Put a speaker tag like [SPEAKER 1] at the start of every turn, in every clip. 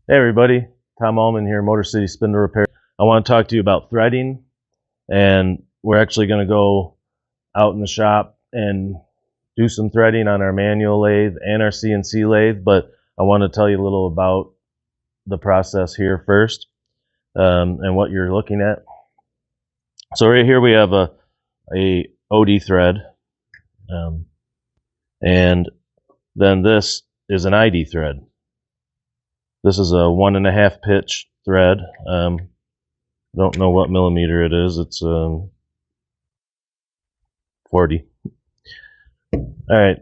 [SPEAKER 1] Hey everybody, Tom Allman here, Motor City Spindle Repair. I want to talk to you about threading, and we're actually going to go out in the shop and do some threading on our manual lathe and our CNC lathe, but I want to tell you a little about the process here first and what you're looking at. So right here we have a OD thread, and then this is an ID thread. This is a 1.5 pitch thread. Don't know what millimeter it is. It's 40. All right.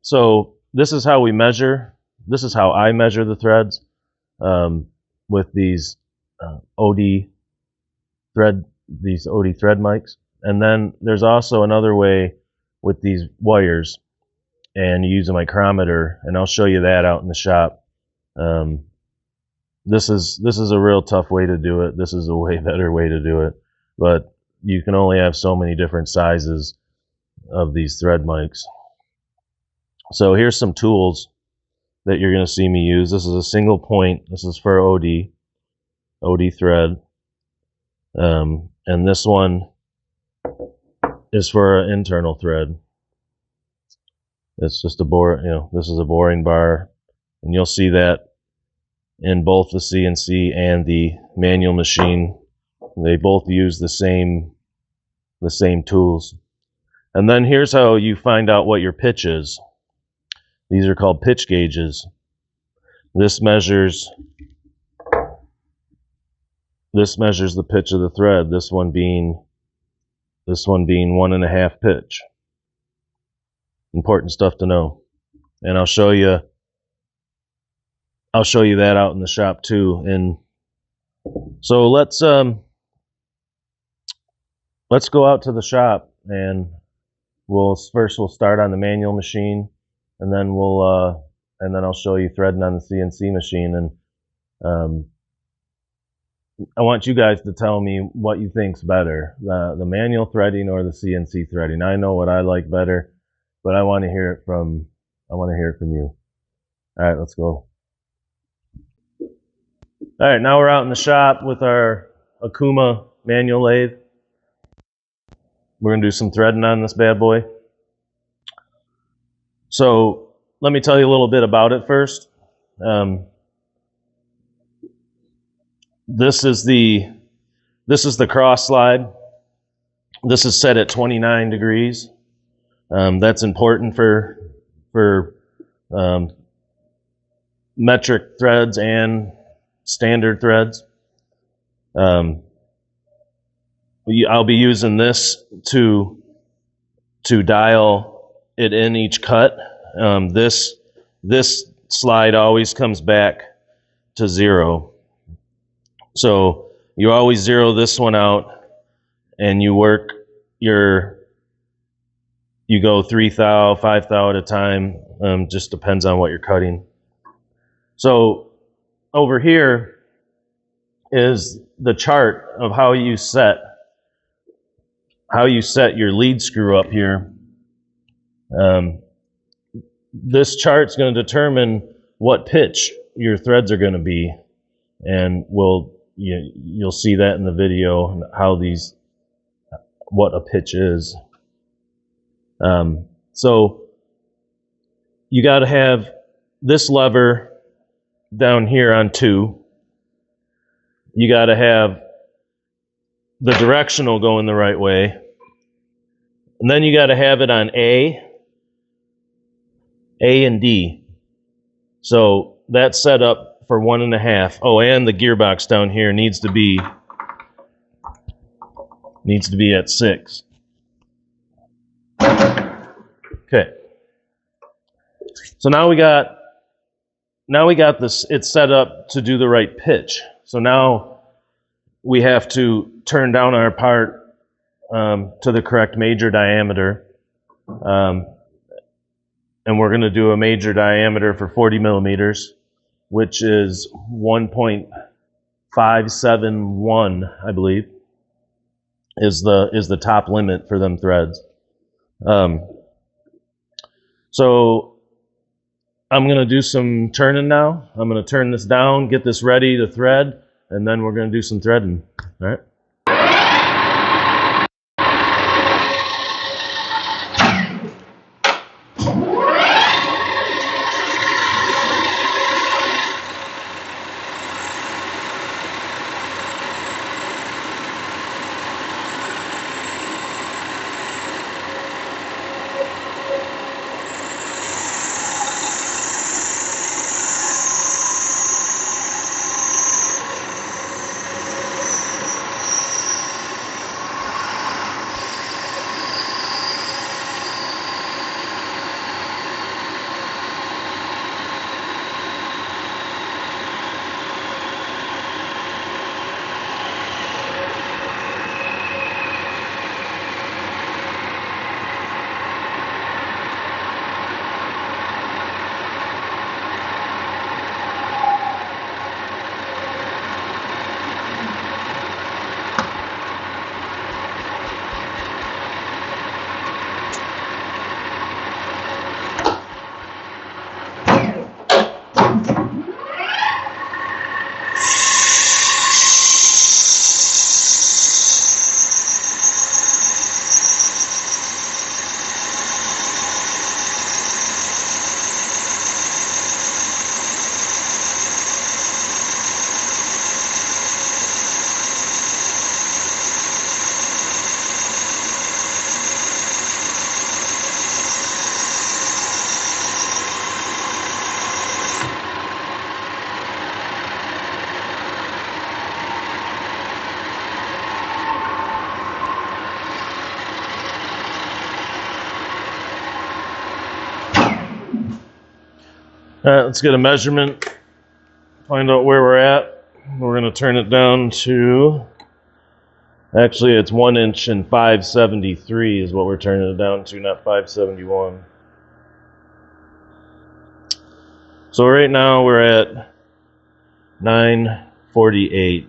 [SPEAKER 1] So this is how we measure. This is how I measure the threads with these OD thread mics. And then there's also another way with these wires, and you use a micrometer, and I'll show you that out in the shop. This is a real tough way to do it. This is a way better way to do it, but you can only have so many different sizes of these thread mics. So here's some tools that you're going to see me use. This is a single point. This is for OD thread, and this one is for an internal thread. It's just a bore. This is a boring bar, and you'll see that in both the CNC and the manual machine. They both use the same tools. And then here's how you find out what your pitch is. These are called pitch gauges. This measures the pitch of the thread, this one being 1.5 pitch. Important stuff to know. And I'll show you that out in the shop too. And so let's go out to the shop, and we'll start on the manual machine, and then I'll show you threading on the CNC machine. And I want you guys to tell me what you think's better, the manual threading or the CNC threading. I know what I like better, but I want to hear it from you. All right, let's go. All right, now we're out in the shop with our Okuma manual lathe. We're going to do some threading on this bad boy. So let me tell you a little bit about it first. This is the cross slide. This is set at 29 degrees. That's important for metric threads and standard threads. I'll be using this to dial it in each cut. This slide always comes back to 0. So you always zero this one out, and you go 3 thou, 5 thou at a time. Just depends on what you're cutting. So over here is the chart of how you set your lead screw up here. This chart's going to determine what pitch your threads are going to be, and you'll see that in the video what a pitch is. So you got to have this lever down here on 2. You got to have the directional going the right way, and then you got to have it on A and D. So that's set up for 1.5. Oh, and the gearbox down here needs to be at 6. Okay. So now we got this, it's set up to do the right pitch. So now we have to turn down our part to the correct major diameter. And we're going to do a major diameter for 40 millimeters, which is 1.571, I believe, is the top limit for them threads. So I'm going to do some turning now. I'm going to turn this down, get this ready to thread, and then we're going to do some threading. All right. All right, let's get a measurement, find out where we're at. We're going to turn it down to, actually it's 1 inch and 573 is what we're turning it down to, not 571. So right now we're at 948.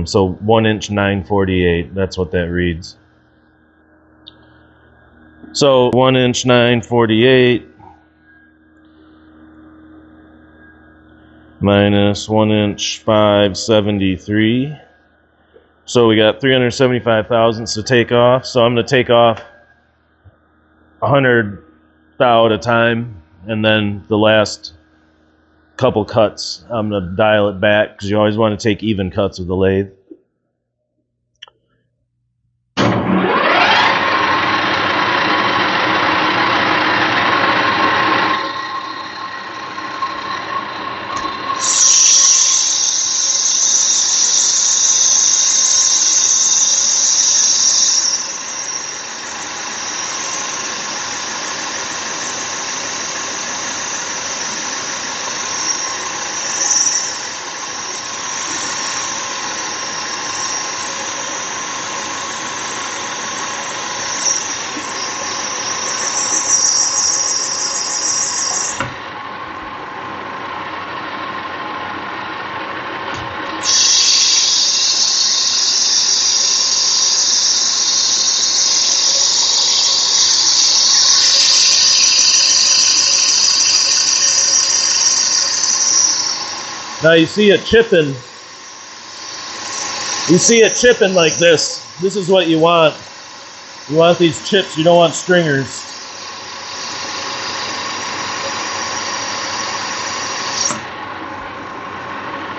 [SPEAKER 1] So 1 inch 948, that's what that reads. So 1 inch 948 minus 1 inch 573. So we got 375 thousandths to take off. So I'm going to take off 100 thou at a time, and then the last couple cuts I'm going to dial it back, because you always want to take even cuts with the lathe. Now you see it chipping. You see it chipping like this. This is what you want. You want these chips, you don't want stringers.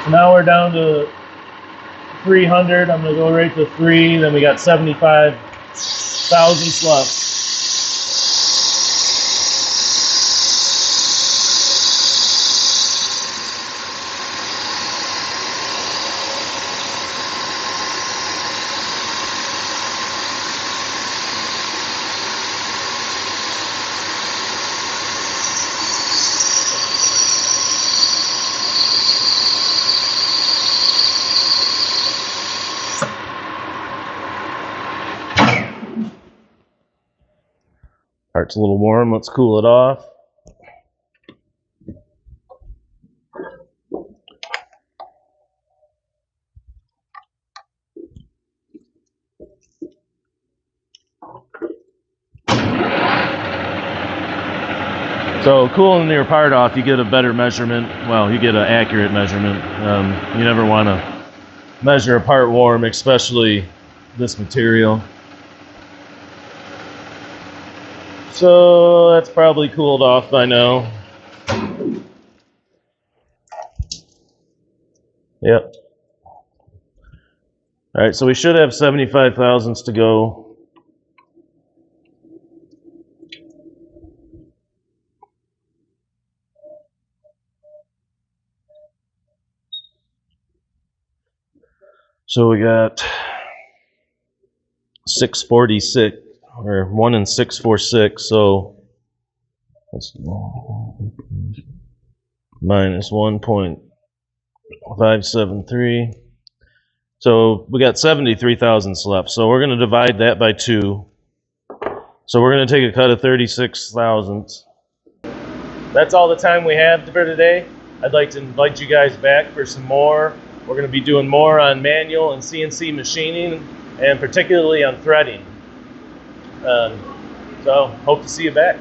[SPEAKER 1] So now we're down to 300. I'm going to go right to 3. Then we got 75 thousandths left. Part's a little warm, let's cool it off. So cooling your part off, you get a better measurement. Well, you get an accurate measurement. You never want to measure a part warm, especially this material. So that's probably cooled off by now. Yep. All right, so we should have 75 thousandths to go. So we got 646, or 1 and 646, so that's minus 1.573. So we got 73 thousandths left. So we're going to divide that by 2. So we're going to take a cut of 36 thousandths. That's all the time we have for today. I'd like to invite you guys back for some more. We're going to be doing more on manual and CNC machining, and particularly on threading. So hope to see you back.